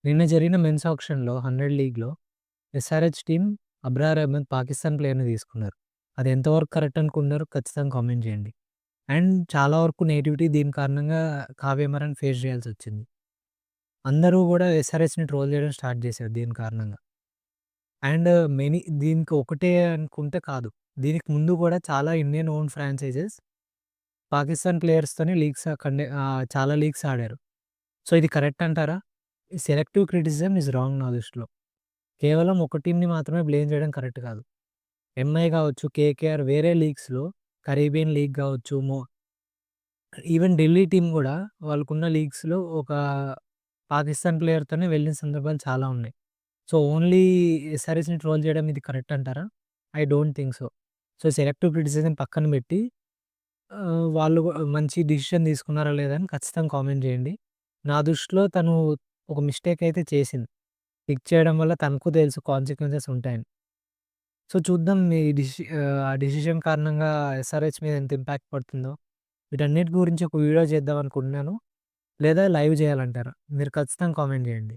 నిన్న జరిగిన మెన్స్ ఆక్షన్‌లో 100 లీగ్‌లో ఎస్ఆర్‌హెచ్ టీమ్ అబ్రార్ అహ్మద్ పాకిస్తాన్ ప్లేయర్‌ని తీసుకున్నారు. అది ఎంతవరకు కరెక్ట్ అనుకుంటున్నారో ఖచ్చితంగా కామెంట్ చేయండి. అండ్ చాలా వరకు నెగటివిటీ దీని కారణంగా కావ్య మరన్ ఫేస్ చేయాల్సొచ్చింది. అందరూ గూడా ఎస్ఆర్‌హెచ్‌ని ట్రోల్ చేయడం స్టార్ట్ చేశారు దీని కారణంగా. అండ్ దీనికి ఒకటే అనుకుంటే కాదు. దీనికి ముందు గూడా చాలా ఇండియన్ ఓన్ ఫ్రాంచైజెస్ పాకిస్తాన్ ప్లేయర్స్‌తోని చాలా లీగ్స్ ఆడారు. సో, ఇది కరెక్ట్ అంటారా? సెలెక్టివ్ క్రిటిసిజం ఈస్ రాంగ్ నా దృష్టిలో. కేవలం ఒక టీమ్‌ని మాత్రమే బ్లేమ్ చేయడం కరెక్ట్ కాదు. ఎంఐ గావచ్చు, కేకేఆర్ వేరే లీగ్స్‌లో కరేబియన్ లీగ్ గావచ్చు, ఈవెన్ ఢిల్లీ టీమ్ గూడా వాళ్ళకున్న లీగ్స్‌లో ఒక పాకిస్తాన్ ప్లేయర్‌తోనే వెళ్ళిన సందర్భాలు చాలా ఉన్నాయి. సో, ఓన్లీ ఎస్ఆర్‌హెచ్‌ని ట్రోల్ చేయడం ఇది కరెక్ట్ అంటారా? I don't think so. So, selective criticism పక్కన పెట్టి వాళ్ళు మంచి డిసిషన్ తీసుకున్నారా లేదా అని ఖచ్చితంగా కామెంట్ చేయండి. నా దృష్టిలో తను ఒక మిస్టేక్ అయితే చేసింది. పిక్ చేయడం వల్ల తనకు తెలుసు కాన్సిక్వెన్సెస్ ఉంటాయని. సో, చూద్దాం ఆ డెసిషన్ కారణంగా ఎస్ఆర్‌హెచ్ మీద ఎంత ఇంపాక్ట్ పడుతుందో. వీటన్నిటి గురించి ఒక వీడియో చేద్దాం అనుకుంటున్నాను. లేదా లైవ్ చేయాలంటారా? మీరు ఖచ్చితంగా కామెంట్ చేయండి.